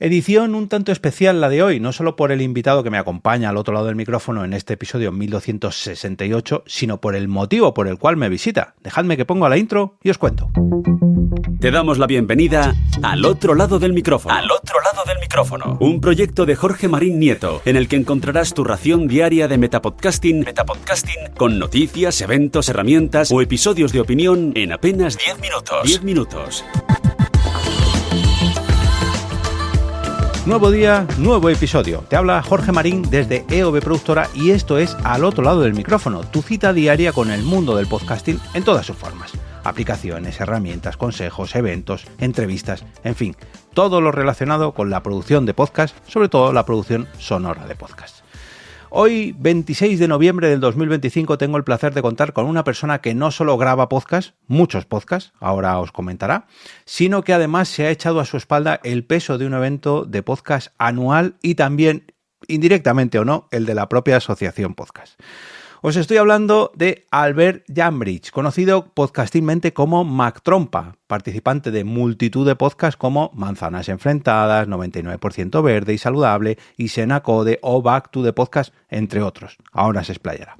Edición un tanto especial la de hoy, no solo por el invitado que me acompaña al otro lado del micrófono en este episodio 1268, sino por el motivo por el cual me visita. Dejadme que ponga la intro y os cuento. Te damos la bienvenida al otro lado del micrófono. Al otro lado del micrófono. Un proyecto de Jorge Marín Nieto, en el que encontrarás tu ración diaria de metapodcasting con noticias, eventos, herramientas o episodios de opinión en apenas 10 minutos. 10 minutos. Nuevo día, nuevo episodio. Te habla Jorge Marín desde EOB Productora y esto es Al otro lado del micrófono, tu cita diaria con el mundo del podcasting en todas sus formas. Aplicaciones, herramientas, consejos, eventos, entrevistas, en fin, todo lo relacionado con la producción de podcast, sobre todo la producción sonora de podcast. Hoy, 26 de noviembre del 2025, tengo el placer de contar con una persona que no solo graba podcasts, muchos podcasts, ahora os comentará, sino que además se ha echado a su espalda el peso de un evento de podcast anual y también, indirectamente o no, el de la propia asociación podcast. Os estoy hablando de Albert Jambridge, conocido podcastilmente como Mac Trompa, participante de multitud de podcasts como Manzanas Enfrentadas, 99% Verde y Saludable, y Sena Code o Back to the Podcast, entre otros. Ahora se explayará.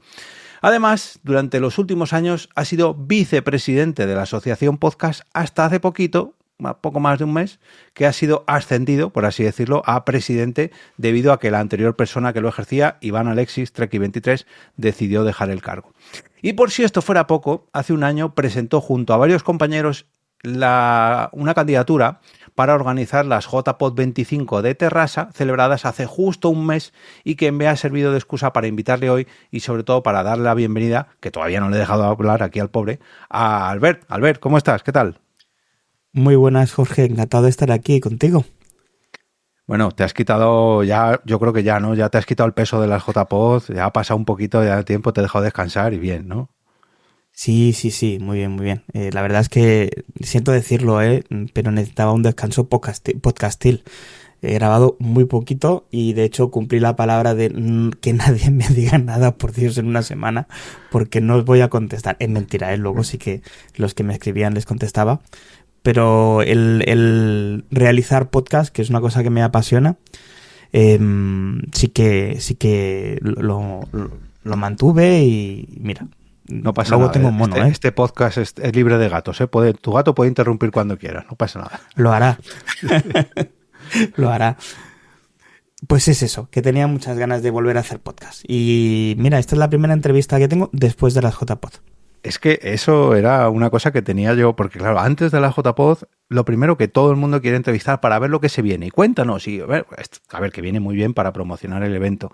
Además, durante los últimos años ha sido vicepresidente de la Asociación Podcast hasta hace poquito, poco más de un mes, que ha sido ascendido, por así decirlo, a presidente debido a que la anterior persona que lo ejercía, Iván Alexis, Treki23, decidió dejar el cargo. Y por si esto fuera poco, hace un año presentó junto a varios compañeros una candidatura para organizar las JPod 25 de Terrassa, celebradas hace justo un mes y que me ha servido de excusa para invitarle hoy y sobre todo para darle la bienvenida, que todavía no le he dejado hablar aquí al pobre, a Albert. Albert, ¿cómo estás? ¿Qué tal? Muy buenas, Jorge. Encantado de estar aquí contigo. Bueno, te has quitado ya, yo creo que ya, ¿no? Ya te has quitado el peso de las JPod, ya ha pasado un poquito de tiempo, te he dejado descansar y bien, ¿no? Sí, muy bien, muy bien. La verdad es que, siento decirlo, pero necesitaba un descanso podcastil. He grabado muy poquito y de hecho cumplí la palabra de que nadie me diga nada, por Dios, en una semana, porque no os voy a contestar. Es mentira, luego sí que los que me escribían les contestaba. Pero el realizar podcast, que es una cosa que me apasiona, sí que lo mantuve y mira, no pasa luego nada. Tengo un mono, este podcast es libre de gatos, tu gato puede interrumpir cuando quiera, no pasa nada. Lo hará. Lo hará. Pues es eso, que tenía muchas ganas de volver a hacer podcast. Y mira, esta es la primera entrevista que tengo después de las JPod. Es que eso era una cosa que tenía yo, porque claro, antes de la JPod, lo primero que todo el mundo quiere entrevistar para ver lo que se viene. Y cuéntanos, y a ver, que viene muy bien para promocionar el evento,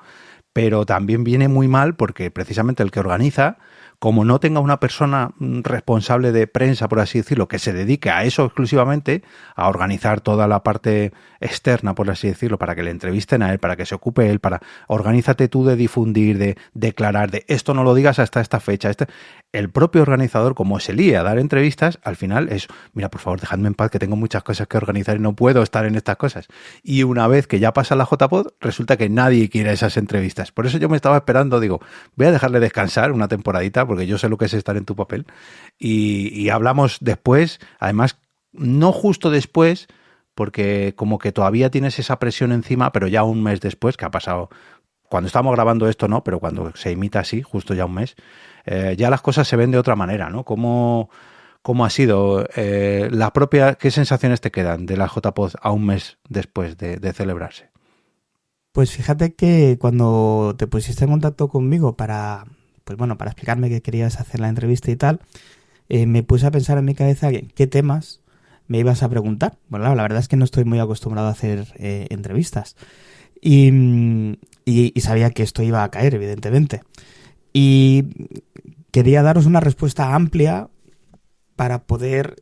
pero también viene muy mal porque precisamente el que organiza, como no tenga una persona responsable de prensa, por así decirlo, que se dedique a eso exclusivamente, a organizar toda la parte externa, por así decirlo, para que le entrevisten a él, para que se ocupe él, organízate tú de difundir, de declarar, de esto no lo digas hasta esta fecha. El propio organizador, como se lía a dar entrevistas, al final es, mira, por favor, dejadme en paz que tengo muchas cosas que organizar y no puedo estar en estas cosas. Y una vez que ya pasa la JPod, resulta que nadie quiere esas entrevistas. Por eso yo me estaba esperando, digo, voy a dejarle descansar una temporadita, porque yo sé lo que es estar en tu papel, y hablamos después, además, no justo después, porque como que todavía tienes esa presión encima, pero ya un mes después, que ha pasado, cuando estamos grabando esto no, pero cuando se imita así, justo ya un mes, ya las cosas se ven de otra manera, ¿no? ¿Cómo ha sido qué sensaciones te quedan de la JPod a un mes después de celebrarse? Pues fíjate que cuando te pusiste en contacto conmigo para explicarme que querías hacer la entrevista y tal, me puse a pensar en mi cabeza qué temas me ibas a preguntar. Bueno, la verdad es que no estoy muy acostumbrado a hacer entrevistas y sabía que esto iba a caer, evidentemente. Y quería daros una respuesta amplia para poder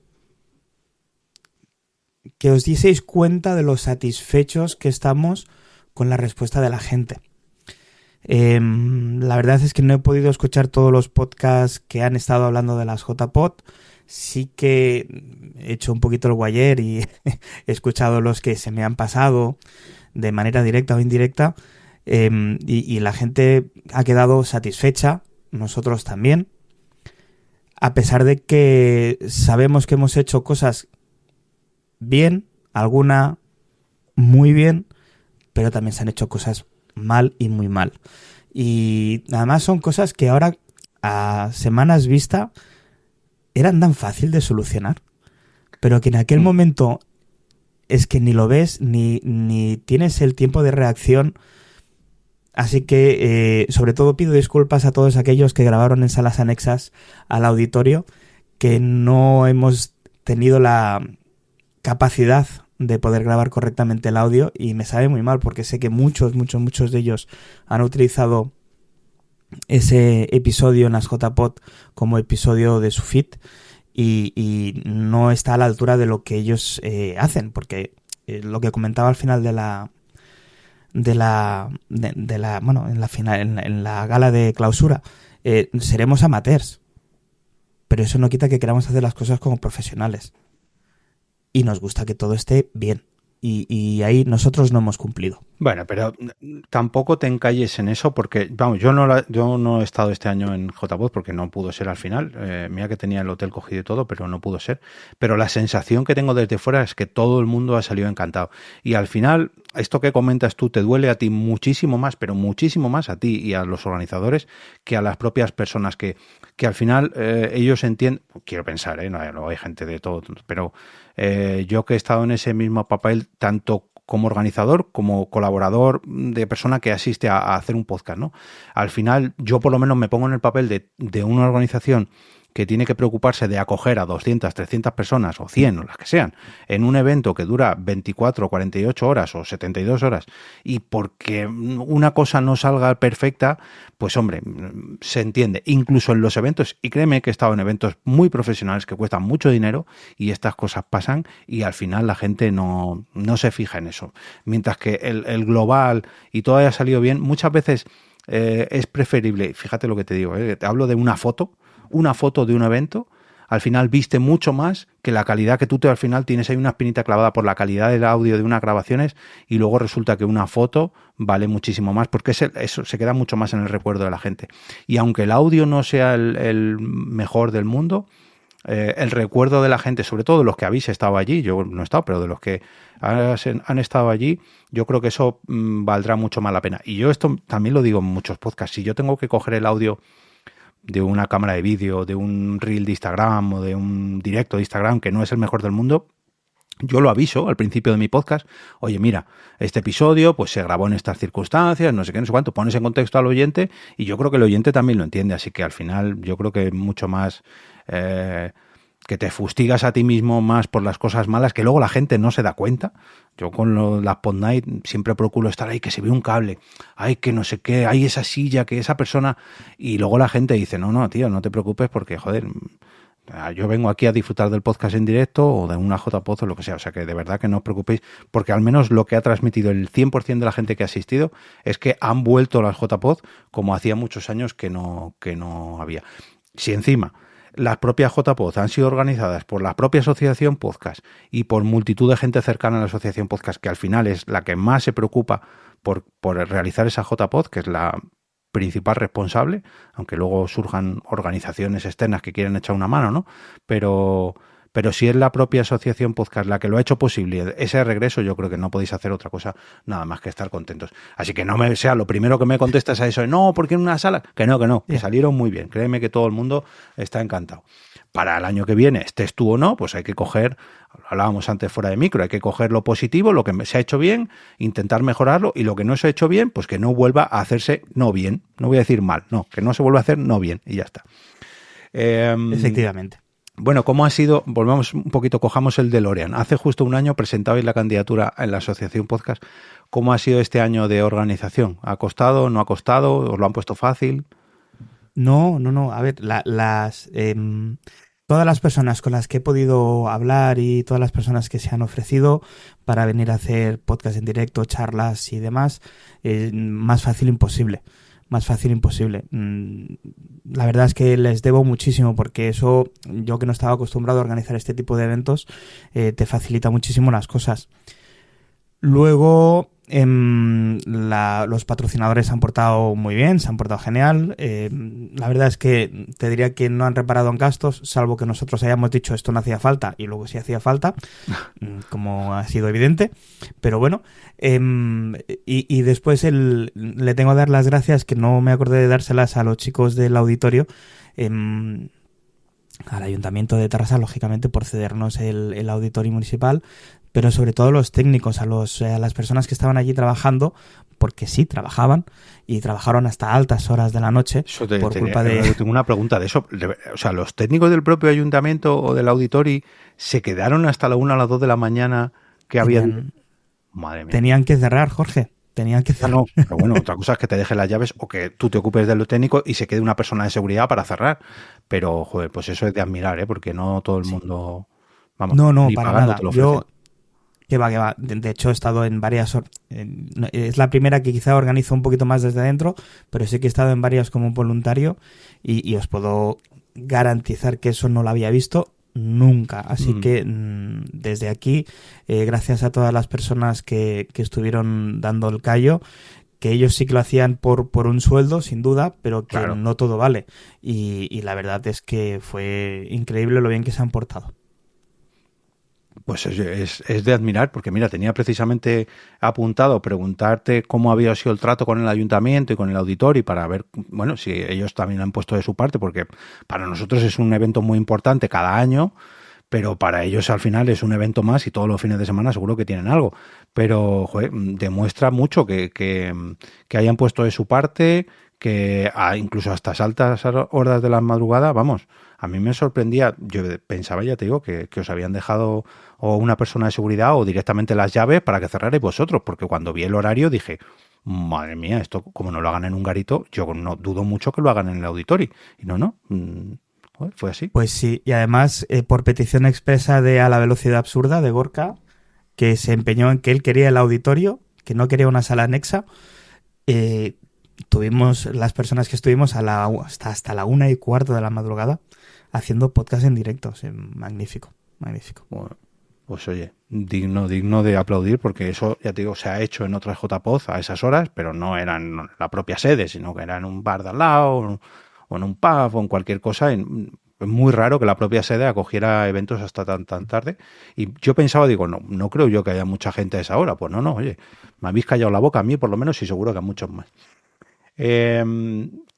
que os dieseis cuenta de lo satisfechos que estamos con la respuesta de la gente. La verdad es que no he podido escuchar todos los podcasts que han estado hablando de las JPod. Sí que he hecho un poquito el guayer y he escuchado los que se me han pasado de manera directa o indirecta, y la gente ha quedado satisfecha, nosotros también, a pesar de que sabemos que hemos hecho cosas bien, alguna muy bien, pero también se han hecho cosas mal y muy mal. Y además son cosas que ahora, a semanas vista, eran tan fácil de solucionar, pero que en aquel momento es que ni lo ves ni tienes el tiempo de reacción. Así que, sobre todo, pido disculpas a todos aquellos que grabaron en salas anexas al auditorio, que no hemos tenido la capacidad de poder grabar correctamente el audio, y me sabe muy mal porque sé que muchos de ellos han utilizado ese episodio en las JPod como episodio de su feed y no está a la altura de lo que ellos hacen, porque lo que comentaba al final en la gala de clausura, seremos amateurs, pero eso no quita que queramos hacer las cosas como profesionales y nos gusta que todo esté bien, y ahí nosotros no hemos cumplido. Bueno, pero tampoco te encalles en eso, porque vamos, yo no he estado este año en JPod porque no pudo ser al final. Mira que tenía el hotel cogido y todo, pero no pudo ser. Pero la sensación que tengo desde fuera es que todo el mundo ha salido encantado. Y al final, esto que comentas tú te duele a ti muchísimo más, pero muchísimo más a ti y a los organizadores que a las propias personas que al final ellos entienden. Quiero pensar, no hay gente de todo, pero yo que he estado en ese mismo papel, tanto como organizador, como colaborador, de persona que asiste a hacer un podcast, ¿no? Al final, yo por lo menos me pongo en el papel de una organización que tiene que preocuparse de acoger a 200, 300 personas o 100 o las que sean en un evento que dura 24, 48 horas o 72 horas, y porque una cosa no salga perfecta, pues hombre, se entiende, incluso en los eventos, y créeme que he estado en eventos muy profesionales que cuestan mucho dinero y estas cosas pasan y al final la gente no se fija en eso, mientras que el global y todo haya salido bien, muchas veces es preferible, fíjate lo que te digo, te hablo de una foto de un evento, al final viste mucho más que la calidad que tú al final tienes ahí una espinita clavada por la calidad del audio de unas grabaciones, y luego resulta que una foto vale muchísimo más porque eso se queda mucho más en el recuerdo de la gente. Y aunque el audio no sea el mejor del mundo, el recuerdo de la gente, sobre todo de los que habéis estado allí, yo no he estado, pero de los que han estado allí, yo creo que eso valdrá mucho más la pena. Y yo esto también lo digo en muchos podcasts, si yo tengo que coger el audio de una cámara de vídeo, de un reel de Instagram o de un directo de Instagram que no es el mejor del mundo, yo lo aviso al principio de mi podcast, oye, mira, este episodio pues se grabó en estas circunstancias, no sé qué, no sé cuánto, pones en contexto al oyente, y yo creo que el oyente también lo entiende, así que al final yo creo que mucho más que te fustigas a ti mismo más por las cosas malas que luego la gente no se da cuenta. Yo con las Pod Night siempre procuro estar ahí, que se ve un cable, ay, que no sé qué, hay esa silla, que esa persona, y luego la gente dice, no, tío, no te preocupes porque, joder, yo vengo aquí a disfrutar del podcast en directo o de una JPod o lo que sea, o sea que de verdad que no os preocupéis, porque al menos lo que ha transmitido el 100% de la gente que ha asistido es que han vuelto las JPod como hacía muchos años que no había. Si encima las propias JPod han sido organizadas por la propia Asociación Podcast y por multitud de gente cercana a la Asociación Podcast, que al final es la que más se preocupa por realizar esa JPod, que es la principal responsable, aunque luego surjan organizaciones externas que quieren echar una mano, ¿no? Pero si es la propia Asociación Podcast la que lo ha hecho posible ese regreso, yo creo que no podéis hacer otra cosa nada más que estar contentos. Así que no me sea lo primero que me contestas a eso, no, porque en una sala, que no, que salieron muy bien, créeme que todo el mundo está encantado. Para el año que viene, estés tú o no, pues hay que coger, hablábamos antes fuera de micro, hay que coger lo positivo, lo que se ha hecho bien, intentar mejorarlo, y lo que no se ha hecho bien, pues que no vuelva a hacerse no bien, no voy a decir mal, no, que no se vuelva a hacer no bien, y ya está. Efectivamente. Bueno, ¿cómo ha sido? Volvamos un poquito, cojamos el DeLorean. Hace justo un año presentabais la candidatura en la Asociación Podcast. ¿Cómo ha sido este año de organización? ¿Ha costado? ¿No ha costado? ¿Os lo han puesto fácil? No. A ver, todas las personas con las que he podido hablar y todas las personas que se han ofrecido para venir a hacer podcast en directo, charlas y demás, más fácil imposible. La verdad es que les debo muchísimo, porque eso, yo que no estaba acostumbrado a organizar este tipo de eventos, te facilita muchísimo las cosas. Luego, Los patrocinadores se han portado muy bien, se han portado genial. La verdad es que te diría que no han reparado en gastos, salvo que nosotros hayamos dicho esto no hacía falta y luego sí hacía falta, como ha sido evidente. Pero bueno, y después le tengo que dar las gracias, que no me acordé de dárselas a los chicos del auditorio, al Ayuntamiento de Tarrasa, lógicamente, por cedernos el auditorio municipal, pero sobre todo los técnicos, a las personas que estaban allí trabajando, porque sí, trabajaban, y trabajaron hasta altas horas de la noche por culpa de... Tengo una pregunta de eso. O sea, ¿los técnicos del propio ayuntamiento o del auditorio se quedaron hasta la 1 a las 2 de la mañana que habían... Madre mía. Tenían que cerrar, Jorge. Tenían que cerrar. No, pero bueno, otra cosa es que te dejen las llaves o que tú te ocupes de lo técnico y se quede una persona de seguridad para cerrar. Pero, joder, pues eso es de admirar, porque no todo el mundo... Vamos, no, ni para pagando nada. te lo ofrecen. Que va. De hecho, he estado en varias... Es la primera que quizá organizo un poquito más desde dentro, pero sí que he estado en varias como voluntario y os puedo garantizar que eso no lo había visto nunca. Así que desde aquí, gracias a todas las personas que estuvieron dando el callo, que ellos sí que lo hacían por un sueldo, sin duda, pero que claro, no todo vale. Y la verdad es que fue increíble lo bien que se han portado. Pues es de admirar, porque mira, tenía precisamente apuntado preguntarte cómo había sido el trato con el ayuntamiento y con el auditorio para ver, bueno, si ellos también han puesto de su parte, porque para nosotros es un evento muy importante cada año, pero para ellos al final es un evento más y todos los fines de semana seguro que tienen algo. Pero, joder, demuestra mucho que hayan puesto de su parte, que incluso hasta altas horas de la madrugada, vamos, a mí me sorprendía. Yo pensaba, ya te digo, que os habían dejado o una persona de seguridad o directamente las llaves para que cerrarais vosotros, porque cuando vi el horario dije, madre mía, esto como no lo hagan en un garito, yo no dudo mucho que lo hagan en el auditorio. Y no, fue así. Pues sí, y además por petición expresa de A la velocidad absurda de Gorka, que se empeñó en que él quería el auditorio, que no quería una sala anexa, tuvimos las personas que estuvimos hasta la 1:15 de la madrugada haciendo podcast en directo. Sí, magnífico. Bueno, pues oye, digno de aplaudir, porque eso, ya te digo, se ha hecho en otras JPod a esas horas, pero no era en la propia sede, sino que era en un bar de al lado o en un pub o en cualquier cosa. Es muy raro que la propia sede acogiera eventos hasta tan tarde. Y yo pensaba, digo, no creo yo que haya mucha gente a esa hora. Pues no, oye, me habéis callado la boca a mí por lo menos y seguro que a muchos más.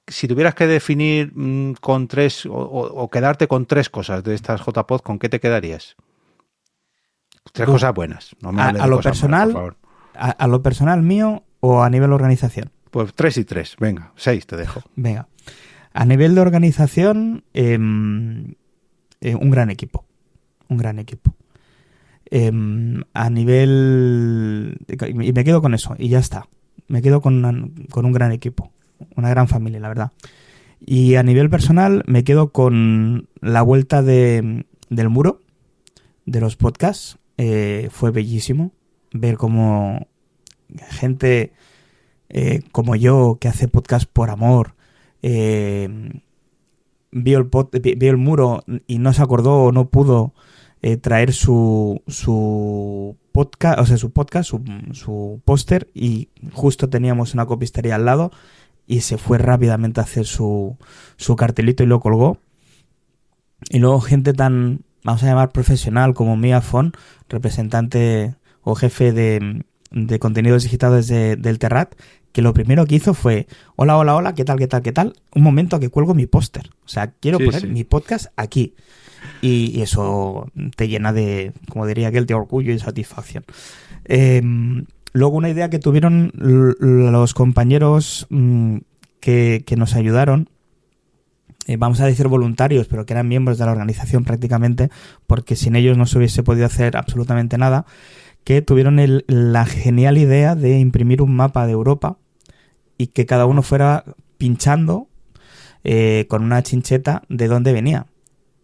Si tuvieras que definir con tres o quedarte con tres cosas de estas JPod, ¿con qué te quedarías? Tres cosas buenas. No me hables a de lo cosas personal, malas, por favor. A lo personal mío o a nivel organización. Pues 3 y 3, venga, 6 te dejo. Venga, a nivel de organización, un gran equipo. A nivel... Y me quedo con eso, y ya está. Me quedo con un gran equipo, una gran familia, la verdad. Y a nivel personal me quedo con la vuelta del muro, de los podcasts. Fue bellísimo ver cómo gente como yo, que hace podcast por amor, vio el muro y no se acordó o no pudo traer su podcast, o sea, su póster, y justo teníamos una copistería al lado y se fue rápidamente a hacer su cartelito y lo colgó. Y luego gente tan, vamos a llamar, profesional como Mia Fon, representante o jefe de contenidos digitales del Terrat, que lo primero que hizo fue, hola, ¿qué tal? Un momento que cuelgo mi póster. O sea, quiero poner mi podcast aquí. Y eso te llena de, como diría aquel, de orgullo y satisfacción. Luego una idea que tuvieron los compañeros que nos ayudaron, vamos a decir voluntarios, pero que eran miembros de la organización prácticamente, porque sin ellos no se hubiese podido hacer absolutamente nada, que tuvieron la genial idea de imprimir un mapa de Europa y que cada uno fuera pinchando con una chincheta de dónde venía.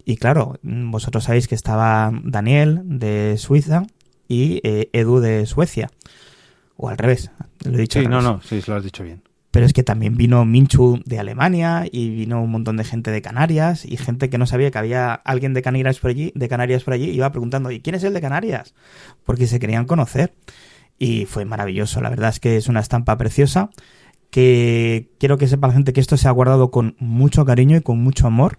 Y claro, vosotros sabéis que estaba Daniel de Suiza y Edu de Suecia. O al revés, lo he dicho. Sí, sí, lo has dicho bien. Pero es que también vino Minchu de Alemania y vino un montón de gente de Canarias y gente que no sabía que había alguien de Canarias por allí, y iba preguntando, ¿y quién es el de Canarias? Porque se querían conocer. y fue maravilloso. La verdad es que es una estampa preciosa, que quiero que sepa la gente que esto se ha guardado con mucho cariño y con mucho amor,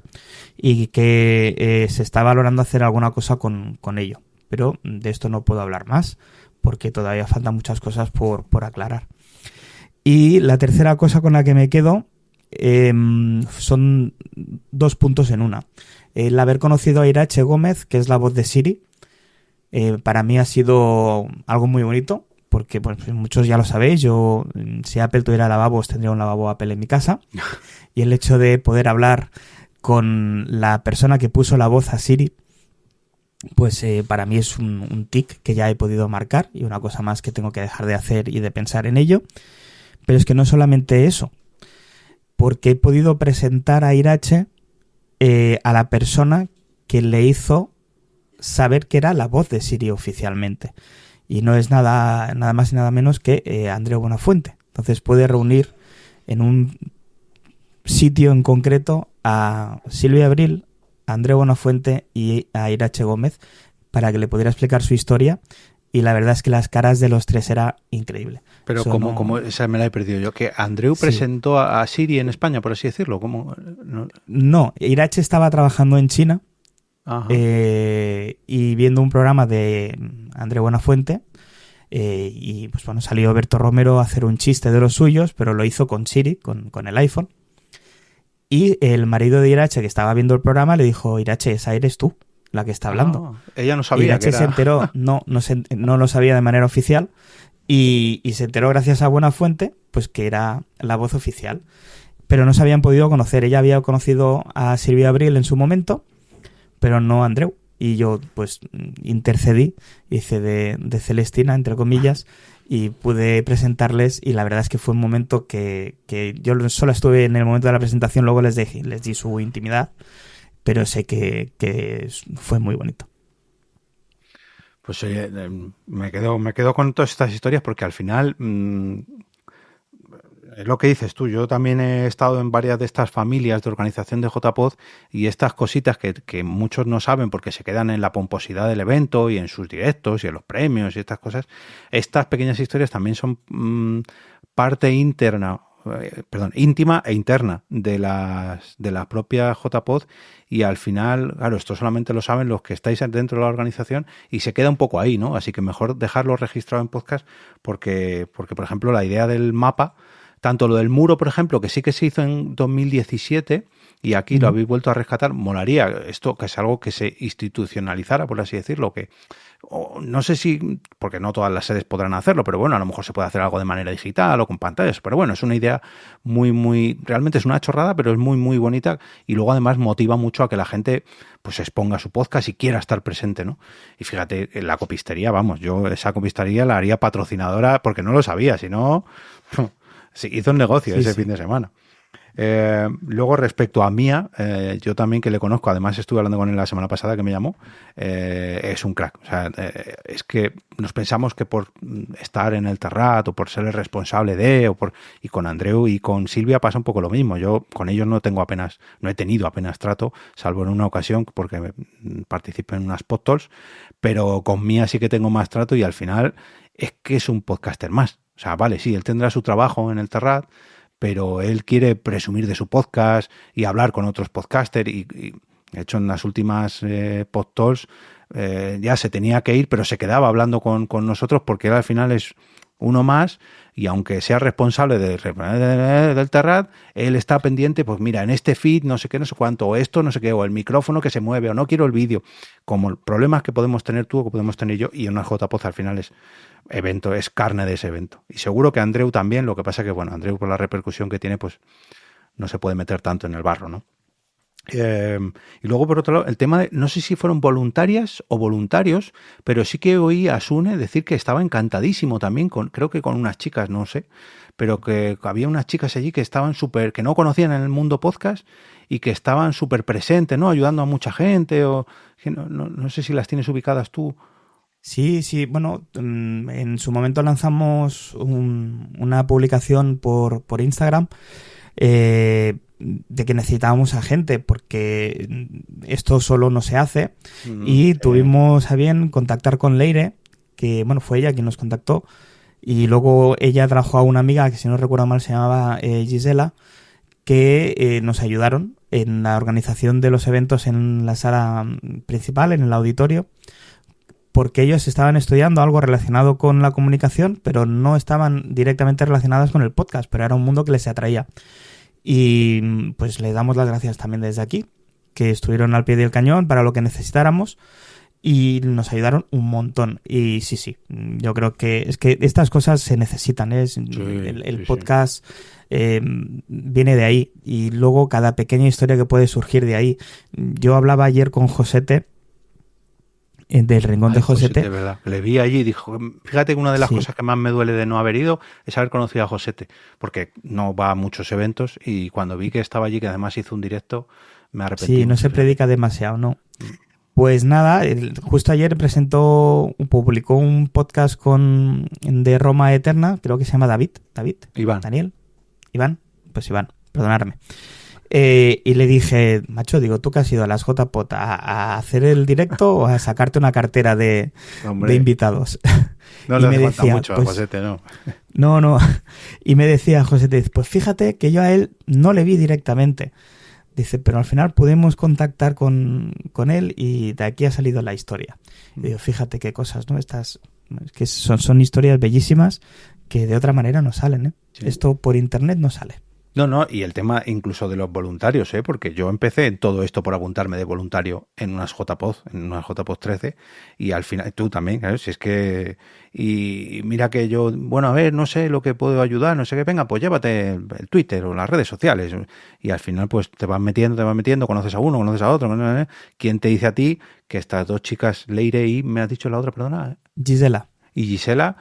y que se está valorando hacer alguna cosa con ello. Pero de esto no puedo hablar más, porque todavía faltan muchas cosas por aclarar. Y la tercera cosa con la que me quedo son 2 puntos en una. El haber conocido a Irache Gómez, que es la voz de Siri, para mí ha sido algo muy bonito, porque pues, muchos ya lo sabéis, yo si Apple tuviera lavabos tendría un lavabo Apple en mi casa, y el hecho de poder hablar con la persona que puso la voz a Siri, pues para mí es un tic que ya he podido marcar, y una cosa más que tengo que dejar de hacer y de pensar en ello. Pero es que no solamente eso, porque he podido presentar a Irache a la persona que le hizo saber que era la voz de Siri oficialmente. Y no es nada más y nada menos que Andreu Buenafuente. Entonces puede reunir en un sitio en concreto a Silvia Abril, a Andreu Buenafuente y a Irache Gómez para que le pudiera explicar su historia. Y la verdad es que las caras de los tres era increíble. Pero como esa me la he perdido yo, que Andreu presentó a Siri en España, por así decirlo. ¿Cómo? No, Irache estaba trabajando en China y viendo un programa de Andreu Buenafuente y pues bueno, salió Berto Romero a hacer un chiste de los suyos, pero lo hizo con Siri, con el iPhone. Y el marido de Irache, que estaba viendo el programa, le dijo: Irache, esa eres tú la que está hablando. Ella no sabía. Irache se enteró, no lo sabía de manera oficial, y se enteró gracias a Buenafuente, pues que era la voz oficial. Pero no se habían podido conocer. Ella había conocido a Silvia Abril en su momento, pero no a Andreu. Y yo pues intercedí, hice de Celestina, entre comillas, y pude presentarles, y la verdad es que fue un momento que yo solo estuve en el momento de la presentación, luego les di su intimidad, pero sé que fue muy bonito. Pues me quedo con todas estas historias porque al final es lo que dices tú. Yo también he estado en varias de estas familias de organización de JPod, y estas cositas que muchos no saben porque se quedan en la pomposidad del evento y en sus directos y en los premios y estas cosas. Estas pequeñas historias también son parte íntima e interna de la propia JPod, y al final, claro, esto solamente lo saben los que estáis dentro de la organización y se queda un poco ahí, ¿no? Así que mejor dejarlo registrado en podcast porque por ejemplo, la idea del mapa, tanto lo del muro, por ejemplo, que sí que se hizo en 2017 y aquí lo habéis vuelto a rescatar, molaría esto, que es algo que se institucionalizara, por así decirlo, que no sé si, porque no todas las sedes podrán hacerlo, pero bueno, a lo mejor se puede hacer algo de manera digital o con pantallas, pero bueno, es una idea realmente es una chorrada, pero es muy, muy bonita, y luego además motiva mucho a que la gente pues exponga su podcast y quiera estar presente, ¿no? Y fíjate, en la copistería, vamos, yo esa copistería la haría patrocinadora porque no lo sabía, si no, sí, hizo un negocio ese fin de semana. Luego respecto a Mía, yo también, que le conozco, además estuve hablando con él la semana pasada que me llamó, es un crack. O sea, es que nos pensamos que por estar en el Terrat o por ser el responsable y con Andreu y con Silvia pasa un poco lo mismo. Yo con ellos no he tenido apenas trato, salvo en una ocasión porque participé en unas podtalks, pero con Mía sí que tengo más trato, y al final es que es un podcaster más. O sea, vale, sí, él tendrá su trabajo en el Terrat, pero él quiere presumir de su podcast y hablar con otros podcasters, y de hecho en las últimas podtalks ya se tenía que ir, pero se quedaba hablando con nosotros porque él al final es uno más, y aunque sea responsable del Terrat, él está pendiente, pues mira, en este feed no sé qué, no sé cuánto, o esto no sé qué, o el micrófono que se mueve, o no quiero el vídeo, como problemas que podemos tener tú o que podemos tener yo, y una JPod al final es carne de ese evento. Y seguro que Andreu también, lo que pasa que, bueno, Andreu por la repercusión que tiene, pues no se puede meter tanto en el barro, ¿no? Y luego, por otro lado, el tema de, no sé si fueron voluntarias o voluntarios, pero sí que oí a Sune decir que estaba encantadísimo también, creo que con unas chicas, no sé, pero que había unas chicas allí que estaban que no conocían en el mundo podcast y que estaban súper presentes, ¿no? Ayudando a mucha gente, o no sé si las tienes ubicadas tú. Sí, bueno, en su momento lanzamos una publicación por Instagram de que necesitábamos a gente porque esto solo no se hace, y tuvimos a bien contactar con Leire, que bueno, fue ella quien nos contactó, y luego ella trajo a una amiga que, si no recuerdo mal, se llamaba Gisela, que nos ayudaron en la organización de los eventos en la sala principal, en el auditorio, porque ellos estaban estudiando algo relacionado con la comunicación, pero no estaban directamente relacionadas con el podcast, pero era un mundo que les atraía. Y pues les damos las gracias también desde aquí, que estuvieron al pie del cañón para lo que necesitáramos y nos ayudaron un montón. Y sí, yo creo que es que estas cosas se necesitan, ¿eh? El podcast viene de ahí, y luego cada pequeña historia que puede surgir de ahí. Yo hablaba ayer con Josete, del Rincón de Josete. ¿Verdad? Le vi allí y dijo, fíjate que una de las cosas que más me duele de no haber ido es haber conocido a Josete, porque no va a muchos eventos, y cuando vi que estaba allí, que además hizo un directo, me arrepentí. Sí, no se predica demasiado, ¿no? Pues nada, justo ayer publicó un podcast de Roma Eterna, creo que se llama Iván, perdonadme. Y le dije, macho, digo, ¿tú que has ido a las JPOT a hacer el directo o a sacarte una cartera de invitados? No le hace falta mucho a Josete, ¿no? No. Y me decía Josete, pues fíjate que yo a él no le vi directamente. Dice, pero al final pudimos contactar con él y de aquí ha salido la historia. Y digo, fíjate qué cosas, ¿no? Estas que son historias bellísimas que de otra manera no salen, ¿eh? Sí. Esto por internet no sale. No, y el tema incluso de los voluntarios, porque yo empecé en todo esto por apuntarme de voluntario en unas JPOD 13, y al final, tú también, ¿sabes? Si es que, y mira que yo, bueno, a ver, no sé lo que puedo ayudar, no sé qué, venga, pues llévate el Twitter o las redes sociales, y al final pues te vas metiendo, conoces a uno, conoces a otro, ¿quién te dice a ti que estas dos chicas, Leire y, me has dicho la otra, perdona? Gisela. Y Gisela,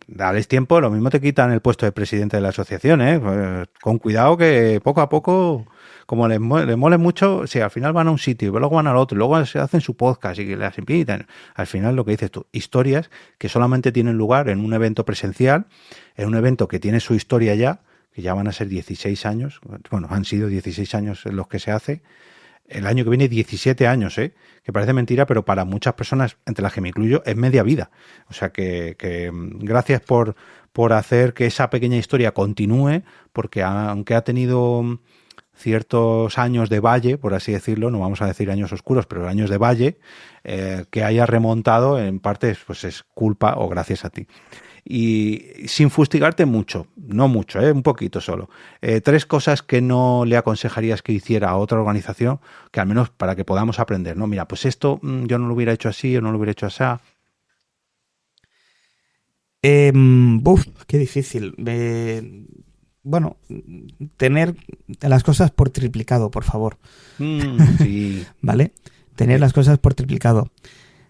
dales tiempo, lo mismo te quitan el puesto de presidente de la asociación, pues, con cuidado, que poco a poco, como les mole mucho, si al final van a un sitio y luego van al otro, y luego se hacen su podcast y que las invitan, al final lo que dices tú, historias que solamente tienen lugar en un evento presencial, en un evento que tiene su historia ya, que ya van a ser 16 años, bueno, han sido 16 años en los que se hace, el año que viene 17 años, que parece mentira, pero para muchas personas, entre las que me incluyo, es media vida. O sea que gracias por hacer que esa pequeña historia continúe, porque aunque ha tenido ciertos años de valle, por así decirlo, no vamos a decir años oscuros, pero años de valle, que haya remontado, en parte pues es culpa o gracias a ti. Y sin fustigarte mucho, no mucho, un poquito solo. 3 cosas que no le aconsejarías que hiciera a otra organización, que al menos para que podamos aprender, ¿no? Mira, pues esto yo no lo hubiera hecho así o no lo hubiera hecho así. Qué difícil. Bueno, tener las cosas por triplicado, por favor. Sí. ¿Vale? Tener las cosas por triplicado.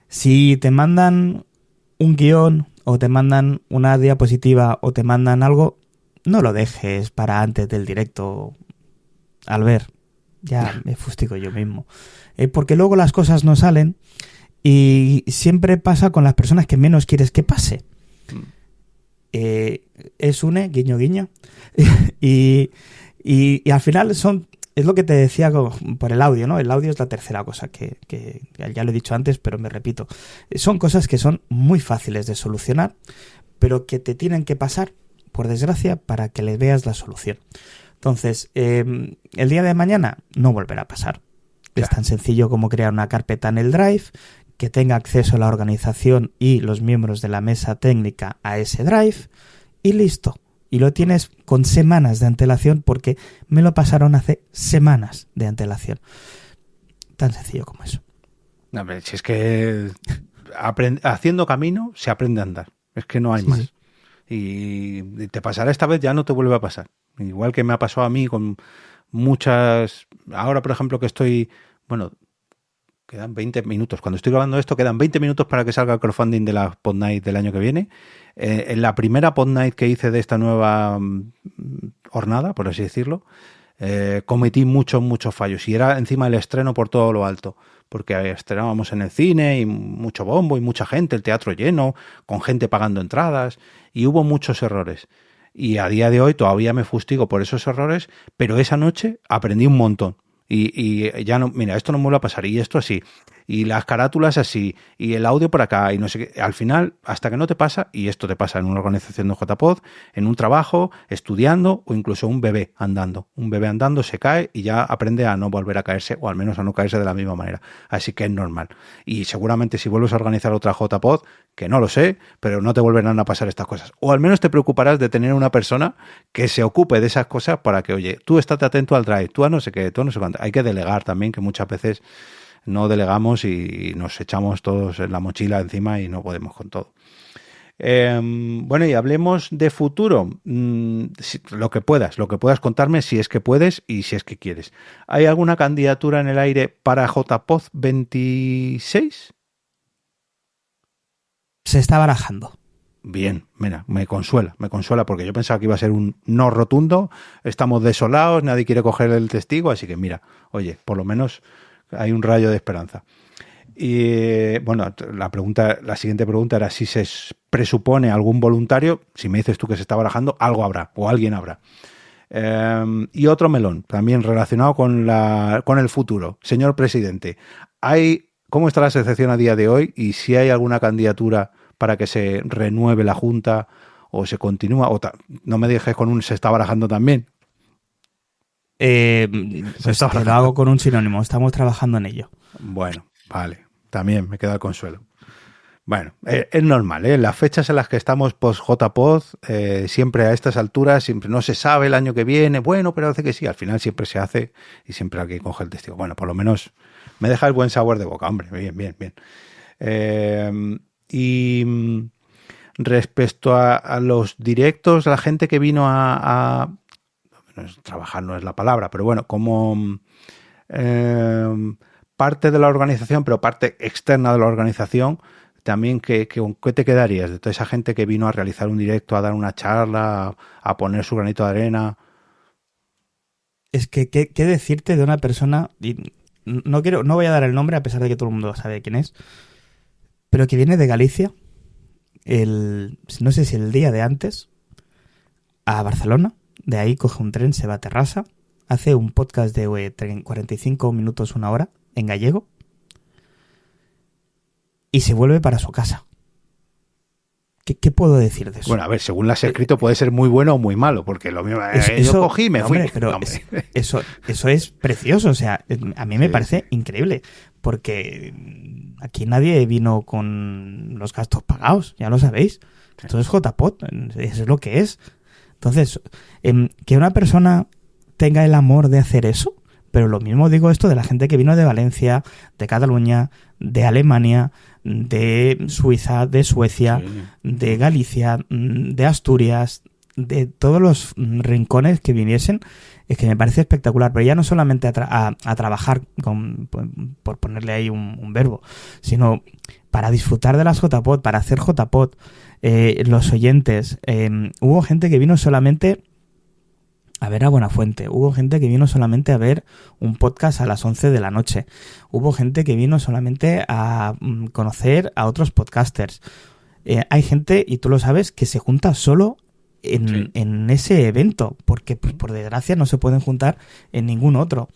Si te mandan un guión, o te mandan una diapositiva, o te mandan algo, no lo dejes para antes del directo. Al ver, ya me fustigo yo mismo. Porque luego las cosas no salen, y siempre pasa con las personas que menos quieres que pase. Es guiño guiño. y al final es lo que te decía por el audio, ¿no? El audio es la tercera cosa que ya lo he dicho antes, pero me repito. Son cosas que son muy fáciles de solucionar, pero que te tienen que pasar, por desgracia, para que le veas la solución. Entonces, el día de mañana no volverá a pasar. Es tan sencillo como crear una carpeta en el Drive, que tenga acceso a la organización y los miembros de la mesa técnica a ese Drive, y listo. Y lo tienes con semanas de antelación, porque me lo pasaron hace semanas de antelación. Tan sencillo como eso. A ver, si es que haciendo camino se aprende a andar. Es que no hay más. Sí. Y te pasará esta vez, ya no te vuelve a pasar. Igual que me ha pasado a mí con muchas... Ahora, por ejemplo, que estoy... Bueno, quedan 20 minutos. Cuando estoy grabando esto, quedan 20 minutos para que salga el crowdfunding de la Pod Night del año que viene. En la primera Pod Night que hice de esta nueva jornada, por así decirlo, cometí muchos fallos. Y era encima el estreno por todo lo alto. Porque estrenábamos en el cine y mucho bombo y mucha gente, el teatro lleno, con gente pagando entradas. Y hubo muchos errores. Y a día de hoy todavía me fustigo por esos errores, pero esa noche aprendí un montón. Y ya no, mira, esto no me vuelve a pasar, y esto así. y las carátulas así, y el audio por acá, y no sé qué. Al final, hasta que no te pasa, y esto te pasa en una organización de JPod, en un trabajo, estudiando, o incluso un bebé andando. Un bebé andando se cae y ya aprende a no volver a caerse, o al menos a no caerse de la misma manera. Así que es normal. Y seguramente si vuelves a organizar otra JPod, que no lo sé, pero no te volverán a pasar estas cosas. O al menos te preocuparás de tener una persona que se ocupe de esas cosas para que, oye, tú estate atento al drive, tú a no sé qué, tú a no sé cuánto. Hay que delegar también, que muchas veces no delegamos y nos echamos todos en la mochila encima y no podemos con todo. Bueno, y hablemos de futuro. Lo que puedas contarme, si es que puedes y si es que quieres. ¿Hay alguna candidatura en el aire para JPod 26? Se está barajando. Bien, mira, me consuela porque yo pensaba que iba a ser un no rotundo, estamos desolados, nadie quiere coger el testigo, así que mira, oye, por lo menos hay un rayo de esperanza. Y bueno, la siguiente pregunta era si se presupone algún voluntario. Si me dices tú que se está barajando, algo habrá o alguien habrá. Y otro melón, también relacionado con el futuro. Señor presidente, ¿cómo está la asociación a día de hoy? Y si hay alguna candidatura para que se renueve la Junta o se continúa, no me dejes con se está barajando también. Pues te lo hago con un sinónimo, estamos trabajando en ello. Bueno, vale, también me queda el consuelo. Bueno, es normal, ¿eh? Las fechas en las que estamos post-JPod, siempre a estas alturas, siempre no se sabe el año que viene, bueno, pero hace que sí, al final siempre se hace y siempre hay que coger el testigo. Bueno, por lo menos me deja el buen sabor de boca, hombre, bien. Y respecto a los directos, la gente que vino trabajar no es la palabra, pero bueno, como parte de la organización, pero parte externa de la organización, también, ¿con qué te quedarías de toda esa gente que vino a realizar un directo, a dar una charla, a poner su granito de arena? Es que, ¿qué decirte de una persona? Y no voy a dar el nombre, a pesar de que todo el mundo sabe quién es, pero que viene de Galicia, no sé si el día de antes, a Barcelona, de ahí coge un tren, se va a Terrassa, hace un podcast de 45 minutos, una hora, en gallego, y se vuelve para su casa. ¿Qué puedo decir de eso? Bueno, a ver, según lo has escrito puede ser muy bueno o muy malo, porque lo mismo, yo cogí y me fui. Pero eso es precioso, o sea, a mí me parece increíble, porque aquí nadie vino con los gastos pagados, ya lo sabéis. Esto es JPod, eso es lo que es. Entonces, que una persona tenga el amor de hacer eso, pero lo mismo digo esto de la gente que vino de Valencia, de Cataluña, de Alemania, de Suiza, de Suecia, sí, de Galicia, de Asturias, de todos los rincones que viniesen, es que me parece espectacular. Pero ya no solamente a trabajar, por ponerle ahí un verbo, sino para disfrutar de las JPod, para hacer JPod, los oyentes. Hubo gente que vino solamente a ver a Buenafuente, hubo gente que vino solamente a ver un podcast a las 11 de la noche, hubo gente que vino solamente a conocer a otros podcasters. Hay gente, y tú lo sabes, que se junta solo en ese evento, porque pues, por desgracia no se pueden juntar en ningún otro.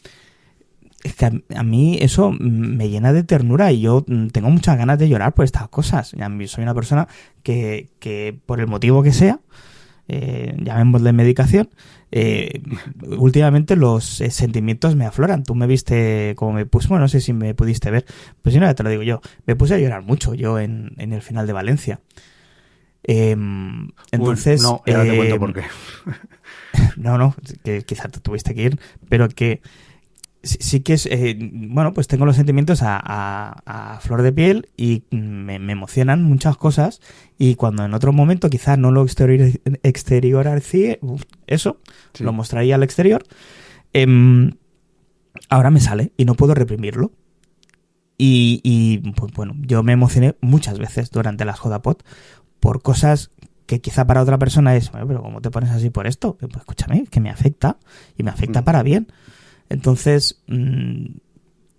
Es que a mí eso me llena de ternura y yo tengo muchas ganas de llorar por estas cosas. A mí soy una persona que por el motivo que sea, llamémosle medicación, últimamente los sentimientos me afloran. Tú me viste como me puse, bueno, no sé si me pudiste ver, pues si no, ya te lo digo yo, me puse a llorar mucho yo en el final de Valencia. Entonces, no, ahora te cuento por qué. No, que quizá te tuviste que ir, pero que sí que es, bueno, pues tengo los sentimientos a flor de piel y me emocionan muchas cosas, y cuando en otro momento quizás no lo exterioricé, eso, sí, lo mostraría al exterior, ahora me sale y no puedo reprimirlo. Y pues bueno, yo me emocioné muchas veces durante las JPod por cosas que quizá para otra persona es, bueno, pero ¿cómo te pones así por esto? Pues escúchame, que me afecta, y me afecta para bien. Entonces,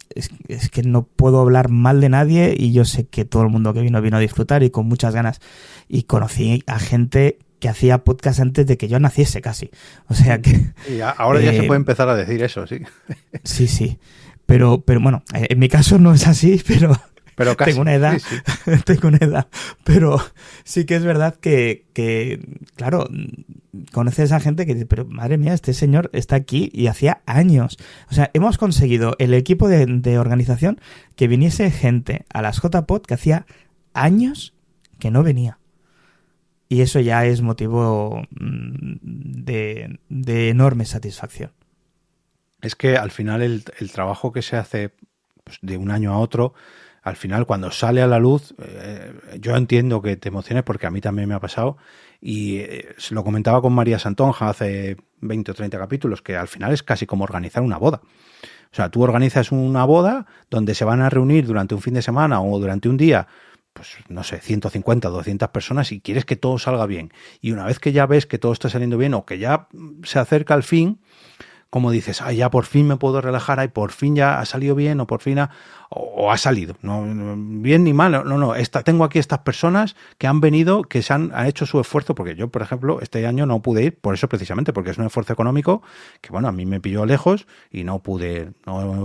es que no puedo hablar mal de nadie, y yo sé que todo el mundo que vino a disfrutar y con muchas ganas. Y conocí a gente que hacía podcast antes de que yo naciese casi. O sea que... Y ahora ya se puede empezar a decir eso, sí. Sí. Pero bueno, en mi caso no es así, pero casi. Tengo una edad, sí. tengo una edad, pero sí que es verdad que, claro, conoces a gente que dice, pero madre mía, este señor está aquí y hacía años. O sea, hemos conseguido el equipo de organización que viniese gente a las JPod que hacía años que no venía. Y eso ya es motivo de enorme satisfacción. Es que al final el trabajo que se hace pues, de un año a otro, al final cuando sale a la luz, yo entiendo que te emociones porque a mí también me ha pasado y se lo comentaba con María Santonja hace 20 o 30 capítulos, que al final es casi como organizar una boda. O sea, tú organizas una boda donde se van a reunir durante un fin de semana o durante un día, pues no sé, 150 o 200 personas y quieres que todo salga bien. Y una vez que ya ves que todo está saliendo bien o que ya se acerca al fin, como dices, ay, ya por fin me puedo relajar, ay, por fin ya ha salido bien, o por fin ha salido, no bien ni mal, no, tengo aquí estas personas que han venido, que han hecho su esfuerzo, porque yo, por ejemplo, este año no pude ir, por eso precisamente, porque es un esfuerzo económico que, bueno, a mí me pilló lejos y no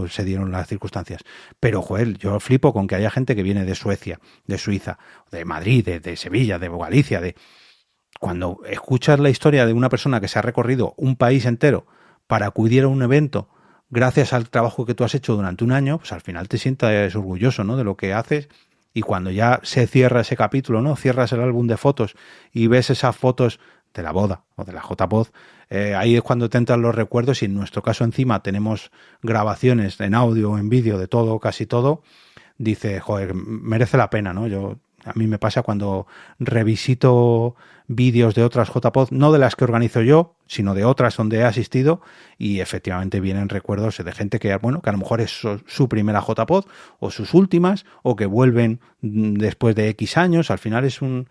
se dieron las circunstancias. Pero, joder, yo flipo con que haya gente que viene de Suecia, de Suiza, de Madrid, de Sevilla, de Galicia, cuando escuchas la historia de una persona que se ha recorrido un país entero para acudir a un evento gracias al trabajo que tú has hecho durante un año, pues al final te sientas orgulloso, ¿no?, de lo que haces. Y cuando ya se cierra ese capítulo, ¿no?, cierras el álbum de fotos y ves esas fotos de la boda o de la JPod, ahí es cuando te entran los recuerdos y en nuestro caso encima tenemos grabaciones en audio o en vídeo de todo, casi todo, dice, joder, merece la pena, ¿no? A mí me pasa cuando revisito vídeos de otras JPod, no de las que organizo yo, sino de otras donde he asistido y efectivamente vienen recuerdos de gente que, bueno, que a lo mejor es su primera JPod o sus últimas o que vuelven después de X años. Al final es un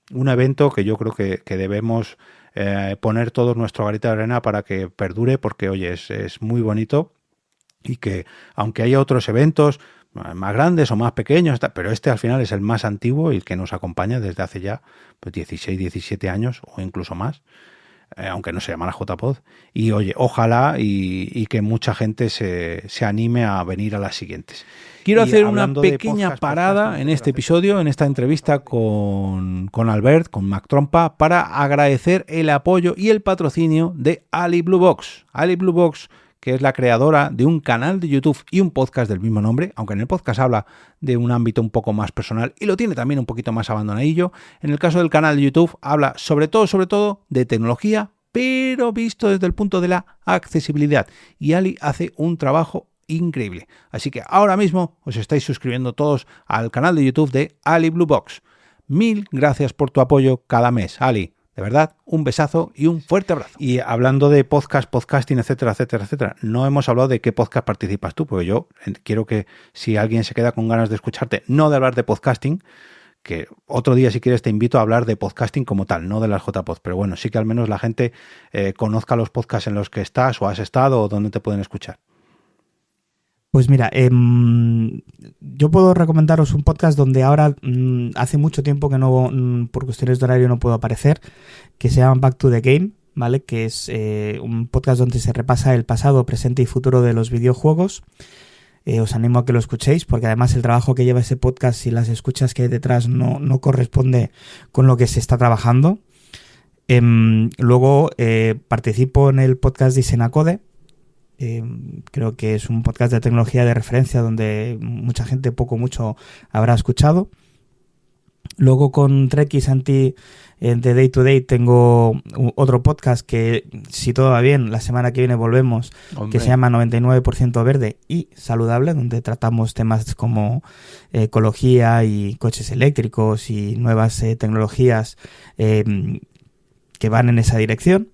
evento que yo creo que debemos poner todo nuestro granito de arena para que perdure porque, oye, es muy bonito y que aunque haya otros eventos más grandes o más pequeños, pero este al final es el más antiguo y el que nos acompaña desde hace ya pues 16, 17 años o incluso más, aunque no se llama la JPod. Y oye, ojalá y que mucha gente se anime a venir a las siguientes. Quiero hacer una pequeña parada en este episodio, en esta entrevista con Albert, con Mac Trompa, para agradecer el apoyo y el patrocinio de Ali Blue Box. Ali Blue Box, que es la creadora de un canal de YouTube y un podcast del mismo nombre, aunque en el podcast habla de un ámbito un poco más personal y lo tiene también un poquito más abandonadillo. En el caso del canal de YouTube habla sobre todo de tecnología, pero visto desde el punto de la accesibilidad. Y Ali hace un trabajo increíble. Así que ahora mismo os estáis suscribiendo todos al canal de YouTube de Ali Blue Box. Mil gracias por tu apoyo cada mes, Ali. De verdad, un besazo y un fuerte abrazo. Y hablando de podcasting, etcétera, etcétera, etcétera, no hemos hablado de qué podcast participas tú, porque yo quiero que si alguien se queda con ganas de escucharte, no de hablar de podcasting, que otro día si quieres te invito a hablar de podcasting como tal, no de las JPod, pero bueno, sí que al menos la gente conozca los podcasts en los que estás o has estado o dónde te pueden escuchar. Pues mira, yo puedo recomendaros un podcast donde ahora hace mucho tiempo que no, por cuestiones de horario no puedo aparecer, que se llama Back to the Game, ¿vale? Que es un podcast donde se repasa el pasado, presente y futuro de los videojuegos. Os animo a que lo escuchéis, porque además el trabajo que lleva ese podcast y las escuchas que hay detrás no corresponde con lo que se está trabajando. Luego participo en el podcast de Isenacode. Creo que es un podcast de tecnología de referencia donde mucha gente poco mucho habrá escuchado. Luego con Trek y Santi de Day to Day tengo otro podcast que, si todo va bien, la semana que viene volvemos, que se llama 99% Verde y Saludable, donde tratamos temas como ecología y coches eléctricos y nuevas tecnologías que van en esa dirección.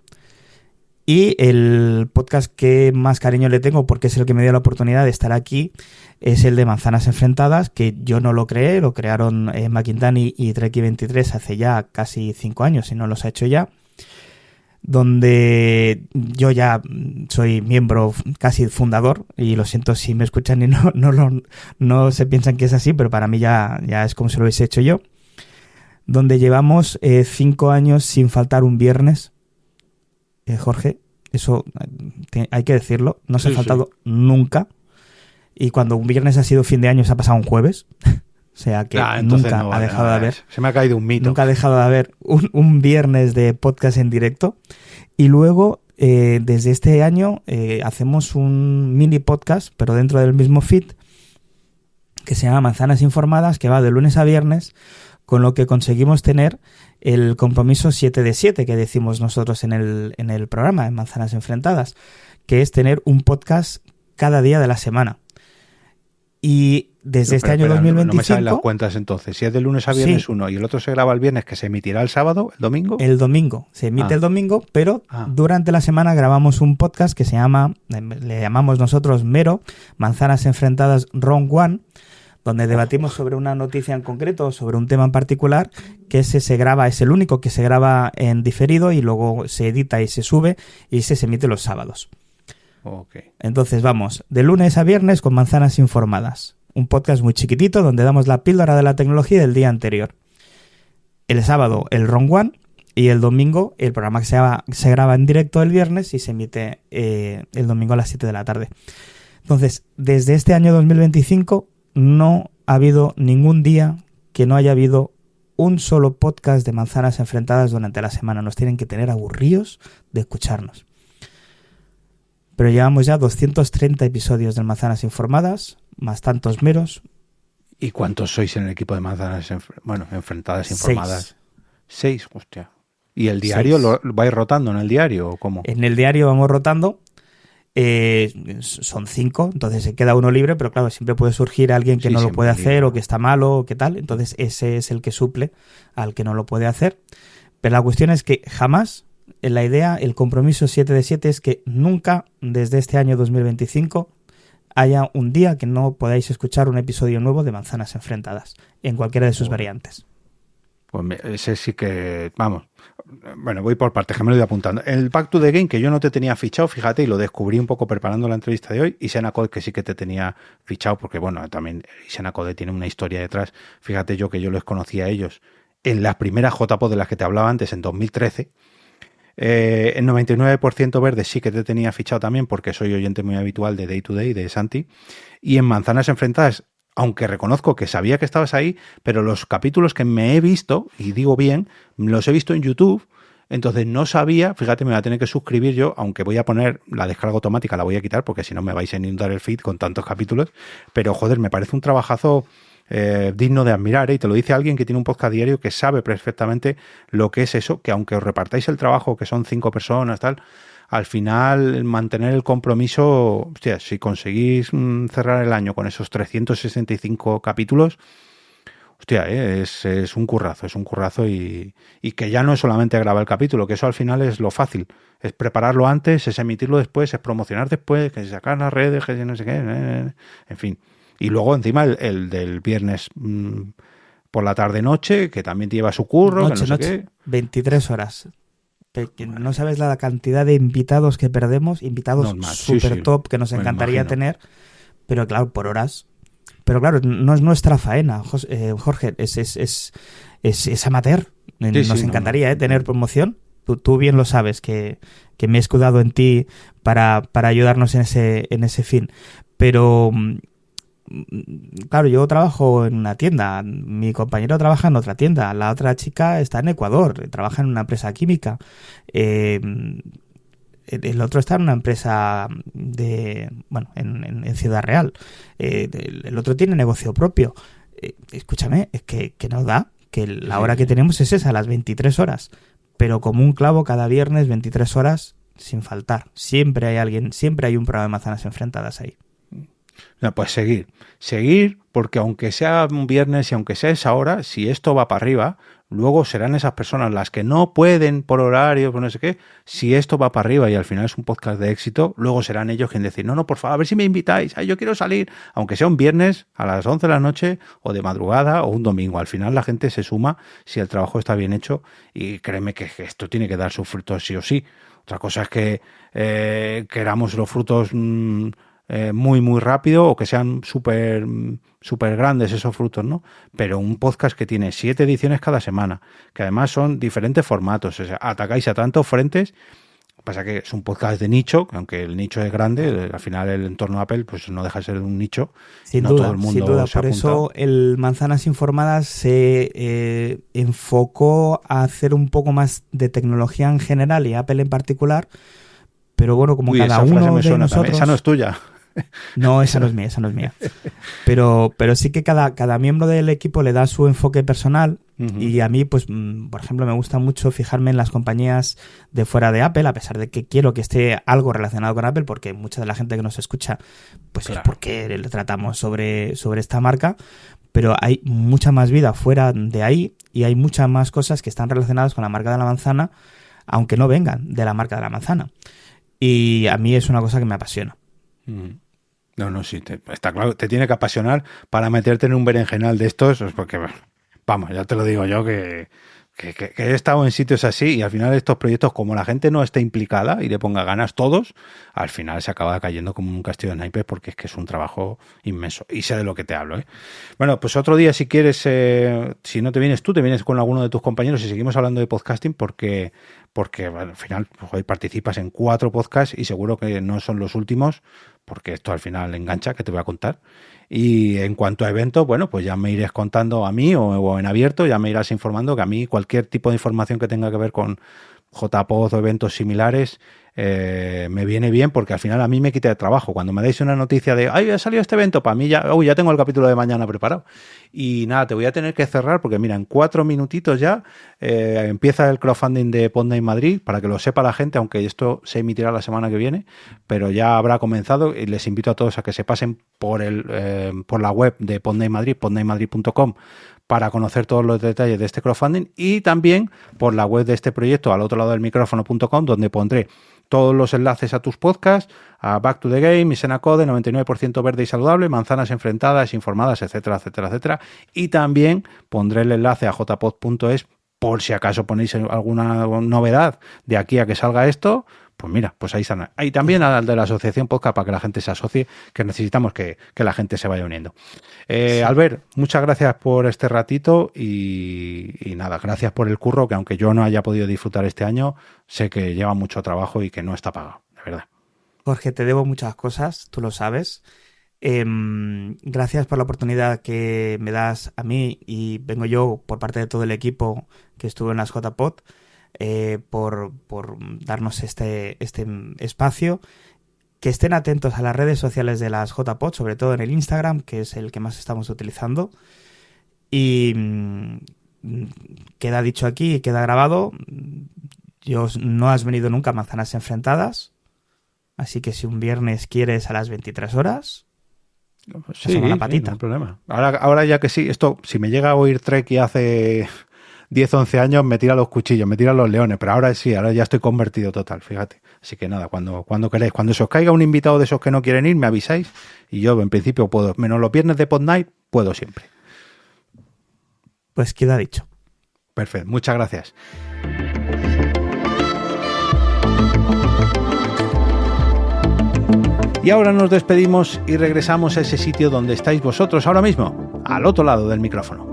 Y el podcast que más cariño le tengo, porque es el que me dio la oportunidad de estar aquí, es el de Manzanas Enfrentadas, que yo no lo creé, lo crearon Maquintani y Treki23 hace ya casi 5 años, si no los ha hecho ya, donde yo ya soy miembro casi fundador, y lo siento si me escuchan y no se piensan que es así, pero para mí ya es como si lo hubiese hecho yo, donde llevamos 5 años sin faltar un viernes. Jorge, eso hay que decirlo, no se ha Sí, faltado nunca. Y cuando un viernes ha sido fin de año se ha pasado un jueves. O sea que entonces nunca no ha vale dejado de nada. haber. Se me ha caído un mito. Nunca ha dejado de haber un viernes de podcast en directo. Y luego, desde este año, hacemos un mini podcast, pero dentro del mismo feed, que se llama Manzanas Informadas, que va de lunes a viernes, con lo que conseguimos tener el compromiso 7 de 7 que decimos nosotros en el programa, en Manzanas Enfrentadas, que es tener un podcast cada día de la semana. Y desde este año 2025... No me salen las cuentas entonces. Si es de lunes a viernes uno y el otro se graba el viernes, que se emitirá el sábado, el domingo. El domingo. Se emite el domingo, pero durante la semana grabamos un podcast que se llama, le llamamos nosotros Mero, Manzanas Enfrentadas Round One, donde debatimos sobre una noticia en concreto, sobre un tema en particular, que ese se graba, es el único que se graba en diferido y luego se edita y se sube y se emite los sábados. Okay. Entonces vamos, de lunes a viernes con Manzanas Informadas. Un podcast muy chiquitito donde damos la píldora de la tecnología del día anterior. El sábado el Round One y el domingo el programa que se graba en directo el viernes y se emite el domingo a las 7 de la tarde. Entonces, desde este año 2025 no ha habido ningún día que no haya habido un solo podcast de Manzanas Enfrentadas durante la semana. Nos tienen que tener aburridos de escucharnos. Pero llevamos ya 230 episodios de Manzanas Informadas, más tantos meros. ¿Y cuántos sois en el equipo de Manzanas Enfrentadas Informadas? 6, hostia. ¿Y el diario 6. ¿Lo vais rotando en el diario o cómo? En el diario vamos rotando. Son 5, entonces se queda uno libre, pero claro, siempre puede surgir alguien que no lo puede hacer libre, o que está malo o qué tal. Entonces ese es el que suple al que no lo puede hacer. Pero la cuestión es que jamás... La idea, el compromiso 7 de 7 es que nunca, desde este año 2025, haya un día que no podáis escuchar un episodio nuevo de Manzanas Enfrentadas, en cualquiera de sus variantes. Pues ese sí que... Vamos, bueno, voy por partes, que me lo voy apuntando. El Back to the Game, que yo no te tenía fichado, fíjate, y lo descubrí un poco preparando la entrevista de hoy, y Xenacode, que sí que te tenía fichado, porque bueno, también Xenacode tiene una historia detrás. Fíjate yo que yo los conocí a ellos en las primeras JPod de las que te hablaba antes, en 2013, en 99% Verde sí que te tenía fichado también porque soy oyente muy habitual de Day to Day, de Santi, y en Manzanas Enfrentadas, aunque reconozco que sabía que estabas ahí, pero los capítulos que me he visto, y digo bien, los he visto en YouTube, entonces no sabía, fíjate, me voy a tener que suscribir yo, aunque voy a poner la descarga automática, la voy a quitar porque si no me vais a inundar el feed con tantos capítulos, pero joder, me parece un trabajazo digno de admirar, y te lo dice alguien que tiene un podcast diario que sabe perfectamente lo que es eso, que aunque os repartáis el trabajo, que son 5 personas, tal, al final mantener el compromiso, hostia, si conseguís cerrar el año con esos 365 capítulos, hostia, es un currazo y que ya no es solamente grabar el capítulo, que eso al final es lo fácil, es prepararlo antes, es emitirlo después, es promocionar después, que sacar las redes, que no sé qué, en fin. Y luego encima el del viernes por la tarde-noche, que también te lleva su curro, que no sé qué. 23 horas. No sabes la cantidad de invitados que perdemos, invitados súper top que nos encantaría tener, pero claro, por horas. Pero claro, no es nuestra faena, Jorge, es amateur. Nos encantaría tener promoción. Tú bien lo sabes, que me he escudado en ti para ayudarnos en ese fin. Pero... Claro, yo trabajo en una tienda, mi compañero trabaja en otra tienda, la otra chica está en Ecuador, trabaja en una empresa química, el otro está en una empresa en Ciudad Real, el otro tiene negocio propio. Escúchame, es que no da, que la hora que tenemos es esa, las 23 horas, pero como un clavo cada viernes, 23 horas sin faltar. Siempre hay alguien, siempre hay un programa de Manzanas Enfrentadas ahí. No, pues seguir, porque aunque sea un viernes y aunque sea esa hora, si esto va para arriba, luego serán esas personas las que no pueden por horario, por no sé qué, si esto va para arriba y al final es un podcast de éxito, luego serán ellos quienes decir, no, por favor, a ver si me invitáis, yo quiero salir, aunque sea un viernes a las 11 de la noche o de madrugada o un domingo, al final la gente se suma si el trabajo está bien hecho y créeme que esto tiene que dar sus frutos sí o sí. Otra cosa es que queramos los frutos... muy muy rápido o que sean súper grandes esos frutos, ¿no? Pero un podcast que tiene 7 ediciones cada semana, que además son diferentes formatos, o sea, atacáis a tantos frentes, Pasa que es un podcast de nicho, aunque el nicho es grande, al final el entorno Apple pues no deja de ser un nicho. Sin no duda, todo el mundo sin duda. se ha Por eso apuntado. el Manzanas Informadas se enfocó a hacer un poco más de tecnología en general y Apple en particular. Pero bueno, como Uy, cada esa frase uno me de suena nosotros... también. Esa no es tuya. No, esa no es mía. Pero sí que cada miembro del equipo le da su enfoque personal. Uh-huh. Y a mí, pues, por ejemplo, me gusta mucho fijarme en las compañías de fuera de Apple, a pesar de que quiero que esté algo relacionado con Apple, porque mucha de la gente que nos escucha, pues Claro. es porque le tratamos sobre esta marca. Pero hay mucha más vida fuera de ahí y hay muchas más cosas que están relacionadas con la marca de la manzana, aunque no vengan de la marca de la manzana. Y a mí es una cosa que me apasiona. Uh-huh. No, sí, está claro, te tiene que apasionar para meterte en un berenjenal de estos, pues porque, vamos, ya te lo digo yo que he estado en sitios así y al final estos proyectos, como la gente no esté implicada y le ponga ganas todos, al final se acaba cayendo como un castillo de naipes porque es que es un trabajo inmenso. Y sé de lo que te hablo, ¿eh? Bueno, pues otro día si quieres, si no te vienes tú, te vienes con alguno de tus compañeros y seguimos hablando de podcasting porque bueno, al final pues, hoy participas en 4 podcasts y seguro que no son los últimos porque esto al final engancha, que te voy a contar. Y en cuanto a eventos, bueno, pues ya me irás contando a mí o en abierto, ya me irás informando que a mí cualquier tipo de información que tenga que ver con JPod o eventos similares me viene bien porque al final a mí me quita de trabajo. Cuando me dais una noticia de ¡ay, ha salido este evento! Para mí ya tengo el capítulo de mañana preparado. Y nada, te voy a tener que cerrar porque mira, en 4 minutitos ya empieza el crowdfunding de Podnight Madrid, para que lo sepa la gente, aunque esto se emitirá la semana que viene, pero ya habrá comenzado y les invito a todos a que se pasen por la web de Podnight Madrid, podnightmadrid.com, para conocer todos los detalles de este crowdfunding y también por la web de este proyecto, al otro lado del micrófono.com, donde pondré todos los enlaces a tus podcasts, a Back to the Game, Misena Code, 99% verde y saludable, Manzanas Enfrentadas, Informadas, etcétera, etcétera, etcétera. Y también pondré el enlace a jpod.es por si acaso ponéis alguna novedad de aquí a que salga esto. Pues mira, pues ahí están. Y también al de la asociación podcast para que la gente se asocie, que necesitamos que la gente se vaya uniendo. Sí. Albert, muchas gracias por este ratito y nada, gracias por el curro, que aunque yo no haya podido disfrutar este año, sé que lleva mucho trabajo y que no está pagado, de verdad. Jorge, te debo muchas cosas, tú lo sabes. Gracias por la oportunidad que me das a mí y vengo yo por parte de todo el equipo que estuvo en las JPod. Por darnos este espacio. Que estén atentos a las redes sociales de las JPod, sobre todo en el Instagram, que es el que más estamos utilizando. Y queda dicho aquí, queda grabado. No has venido nunca a Manzanas Enfrentadas, así que si un viernes quieres a las 23 horas, sí, la patita. No hay problema. Ahora ya que sí, esto, si me llega a oír Trek hace 10, 11 años, me tira los cuchillos, me tira los leones, pero ahora sí, ahora ya estoy convertido total, fíjate. Así que nada, cuando queráis, cuando se os caiga un invitado de esos que no quieren ir, me avisáis y yo en principio puedo, menos los viernes de Podnight, puedo siempre. Pues queda dicho. Perfecto, muchas gracias. Y ahora nos despedimos y regresamos a ese sitio donde estáis vosotros ahora mismo, al otro lado del micrófono.